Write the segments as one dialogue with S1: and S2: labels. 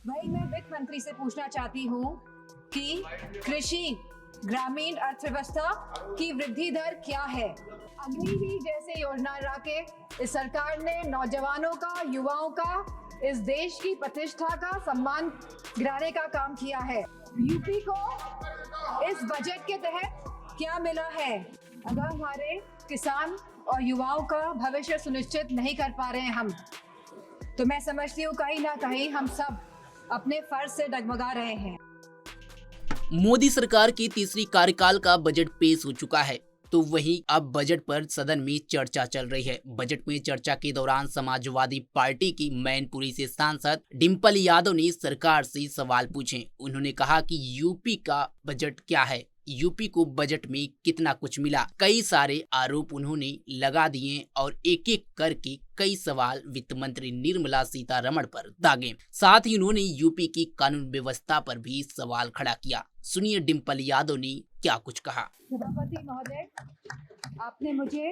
S1: वही मैं वित्त मंत्री से पूछना चाहती हूँ कि कृषि ग्रामीण अर्थव्यवस्था की वृद्धि दर क्या है। अग्निवीर जैसे योजना ला के इस सरकार ने नौजवानों का, युवाओं का, इस देश की प्रतिष्ठा का सम्मान गिराने का काम किया है। यूपी को इस बजट के तहत क्या मिला है? अगर हमारे किसान और युवाओं का भविष्य सुनिश्चित नहीं कर पा रहे हैं हम, तो मैं समझती हूँ कहीं ना कहीं हम सब अपने फर्ज से डगमगा रहे हैं।
S2: मोदी सरकार की तीसरी कार्यकाल का बजट पेश हो चुका है, तो वहीं अब बजट पर सदन में चर्चा चल रही है। बजट में चर्चा के दौरान समाजवादी पार्टी की मैनपुरी से सांसद डिम्पल यादव ने सरकार से सवाल पूछे। उन्होंने कहा कि यूपी का बजट क्या है, यूपी को बजट में कितना कुछ मिला। कई सारे आरोप उन्होंने लगा दिए और एक एक करके कई सवाल वित्त मंत्री निर्मला सीतारमण पर दागे। साथ ही उन्होंने यूपी की कानून व्यवस्था पर भी सवाल खड़ा किया। सुनिए डिम्पल यादव ने क्या कुछ कहा।
S1: सभापति महोदय, आपने मुझे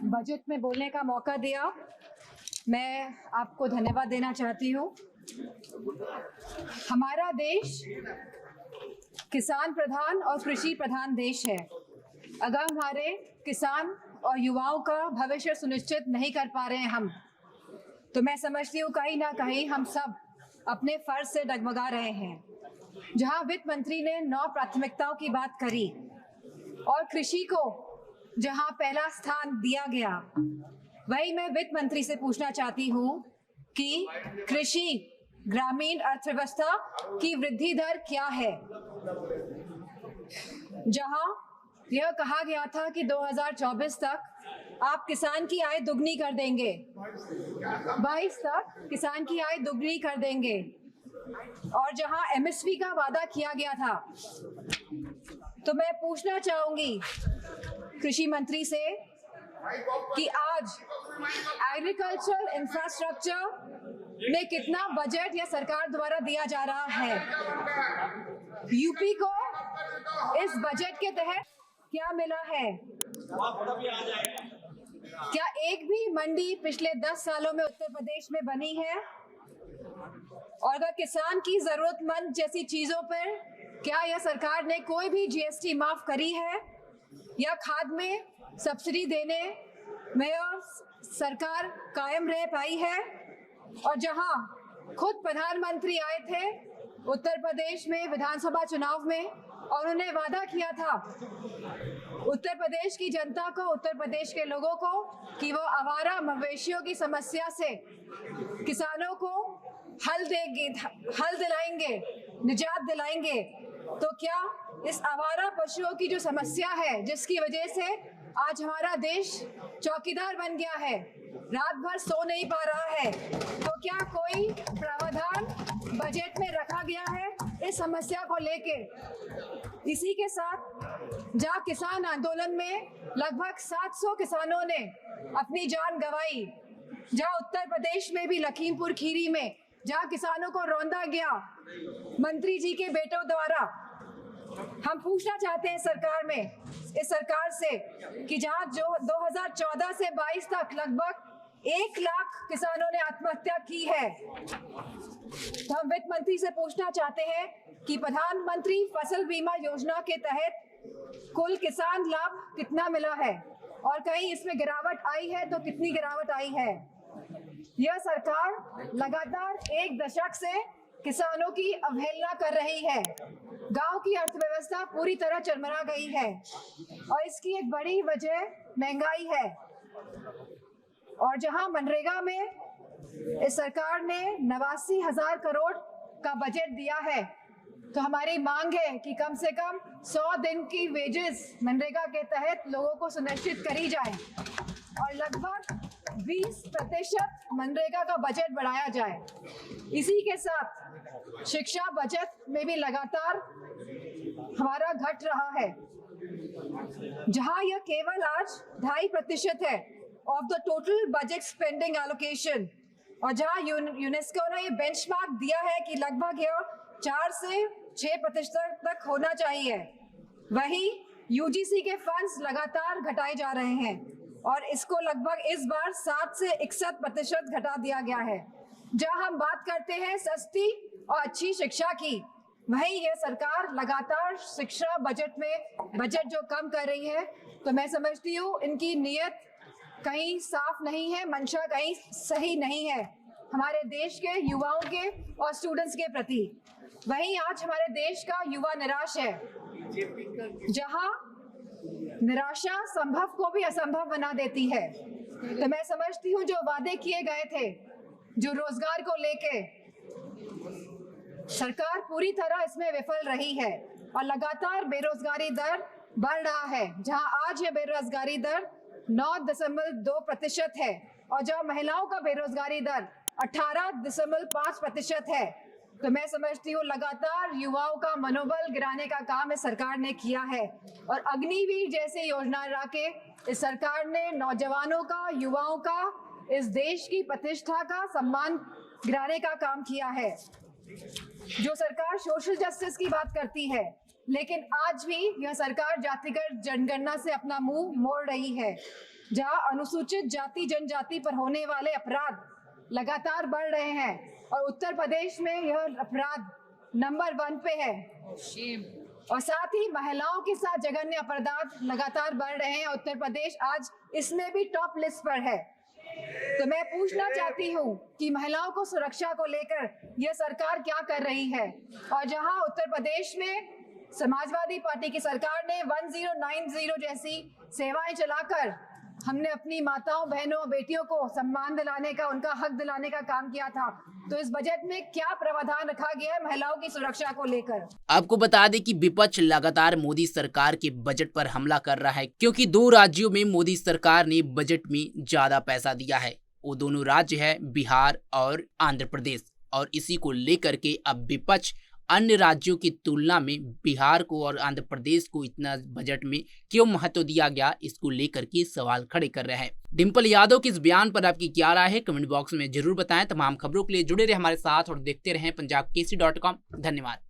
S1: बजट में बोलने का मौका दिया, मैं आपको धन्यवाद देना चाहती हूँ। हमारा देश किसान प्रधान और कृषि प्रधान देश है। अगर हमारे किसान और युवाओं का भविष्य सुनिश्चित नहीं कर पा रहे हैं हम, तो मैं समझती हूँ कहीं ना कहीं हम सब अपने फर्ज से डगमगा रहे हैं। जहां वित्त मंत्री ने 9 प्राथमिकताओं की बात करी और कृषि को जहां पहला स्थान दिया गया, वही मैं वित्त मंत्री से पूछना चाहती हूँ कि कृषि ग्रामीण अर्थव्यवस्था की वृद्धि दर क्या है। जहां यह कहा गया था कि 2024 तक आप किसान की आय दुगनी कर देंगे, 22 तक किसान की आय दुगनी कर देंगे, और जहां एमएसपी का वादा किया गया था, तो मैं पूछना चाहूंगी कृषि मंत्री से कि आज एग्रीकल्चर इंफ्रास्ट्रक्चर में कितना बजट या सरकार द्वारा दिया जा रहा है। यूपी को इस बजट के तहत क्या मिला है? क्या एक भी मंडी पिछले 10 सालों में उत्तर प्रदेश में बनी है? और अगर किसान की जरूरतमंद जैसी चीजों पर क्या यह सरकार ने कोई भी जीएसटी माफ करी है या खाद में सब्सिडी देने में सरकार कायम रह पाई है? और जहां खुद प्रधानमंत्री आए थे उत्तर प्रदेश में विधानसभा चुनाव में और उन्होंने वादा किया था उत्तर प्रदेश की जनता को, उत्तर प्रदेश के लोगों को, कि वो आवारा मवेशियों की समस्या से किसानों को हल दिलाएंगे, निजात दिलाएंगे, तो क्या इस आवारा पशुओं की जो समस्या है, जिसकी वजह से आज हमारा देश चौकीदार बन गया है, रात भर सो नहीं पा रहा है, तो क्या कोई प्रावधान बजट में रखा गया है इस समस्या को लेके? इसी के साथ जहां किसान आंदोलन में लगभग 700 किसानों ने अपनी जान गंवाई, जहां उत्तर प्रदेश में भी लखीमपुर खीरी में जहां किसानों को रौंदा गया मंत्री जी के बेटों द्वारा, हम पूछना चाहते हैं इस सरकार से कि जहां जो 2014 से 22 तक लगभग 1 लाख किसानों ने आत्महत्या की है, तो हम वित्त मंत्री से पूछना चाहते हैं कि प्रधानमंत्री फसल बीमा योजना के तहत कुल किसान लाभ कितना मिला है और कहीं इसमें गिरावट आई है तो कितनी गिरावट आई है। यह सरकार लगातार 1 दशक से किसानों की अवहेलना कर रही है। गांव की अर्थव्यवस्था पूरी तरह चरमरा गई है और इसकी एक बड़ी वजह महंगाई है। और जहां मनरेगा में इस सरकार ने 89,000 करोड़ का बजट दिया है, तो हमारी मांग है कि कम से कम 100 दिन की वेजेस मनरेगा के तहत लोगों को सुनिश्चित करी जाए और लगभग 20% मनरेगा का बजट बढ़ाया जाए। इसी के साथ शिक्षा बजट में भी लगातार हमारा घट रहा है, जहां यह केवल आज 2.5% है of the total budget spending allocation, और जहां यूनेस्को ने ये बेंचमार्क दिया है कि लगभग यह 4 से 6% तक होना चाहिए, वही यूजीसी के फंड्स लगातार घटाए जा रहे हैं और इसको लगभग इस बार 7 से 61% घटा दिया गया है। जहां हम बात करते हैं सस्ती और अच्छी शिक्षा की, वहीं यह सरकार लगातार शिक्षा बजट जो कम कर रही है, तो मैं समझती हूँ इनकी नीयत कहीं साफ नहीं है, मंशा कहीं सही नहीं है हमारे देश के युवाओं के और स्टूडेंट्स के प्रति। वहीं आज हमारे देश का युवा निराश है, जहां निराशा संभव को भी असंभव बना देती है। तो मैं समझती हूँ जो वादे किए गए थे, जो रोजगार को लेके, सरकार पूरी तरह इसमें विफल रही है और लगातार बेरोजगारी दर बढ़ रहा है। जहां आज ये बेरोजगारी दर 9.2% है और जहां महिलाओं का बेरोजगारी दर 18.5% है। तो मैं समझती हूँ लगातार युवाओं का मनोबल गिराने का काम इस सरकार ने किया है और अग्निवीर जैसी योजना ला के इस सरकार ने नौजवानों का, युवाओं का, इस देश की प्रतिष्ठा का, सम्मान गिराने का काम किया है। जो सरकार सोशल जस्टिस की बात करती है, लेकिन आज भी यह सरकार जातिगत जनगणना से अपना मुंह मोड़ रही है, जहां अनुसूचित जाति जनजाति पर होने वाले अपराध लगातार बढ़ रहे हैं और उत्तर प्रदेश में यह अपराध नंबर 1 पे है। और साथ ही महिलाओं के साथ जघन्य अपराध लगातार बढ़ रहे हैं। उत्तर प्रदेश आज इसमें भी टॉप लिस्ट पर है। तो मैं पूछना चाहती हूँ कि महिलाओं को सुरक्षा को लेकर यह सरकार क्या कर रही है। और जहां उत्तर प्रदेश में समाजवादी पार्टी की सरकार ने 1090 जैसी सेवाएं चलाकर हमने अपनी माताओं, बहनों, बेटियों को सम्मान दिलाने का, उनका हक दिलाने का काम किया था, तो इस बजट में क्या प्रावधान रखा गया है महिलाओं की सुरक्षा को लेकर?
S2: आपको बता दें कि विपक्ष लगातार मोदी सरकार के बजट पर हमला कर रहा है, क्योंकि 2 राज्यों में मोदी सरकार ने बजट में ज्यादा पैसा दिया है। वो दोनों राज्य है बिहार और आंध्र प्रदेश, और इसी को लेकर के अब विपक्ष अन्य राज्यों की तुलना में बिहार को और आंध्र प्रदेश को इतना बजट में क्यों महत्व दिया गया, इसको लेकर के सवाल खड़े कर रहे हैं। डिंपल यादव के इस बयान पर आपकी क्या राय है, कमेंट बॉक्स में जरूर बताएं। तमाम खबरों के लिए जुड़े रहे हमारे साथ और देखते रहें पंजाबकेसरी.com। धन्यवाद।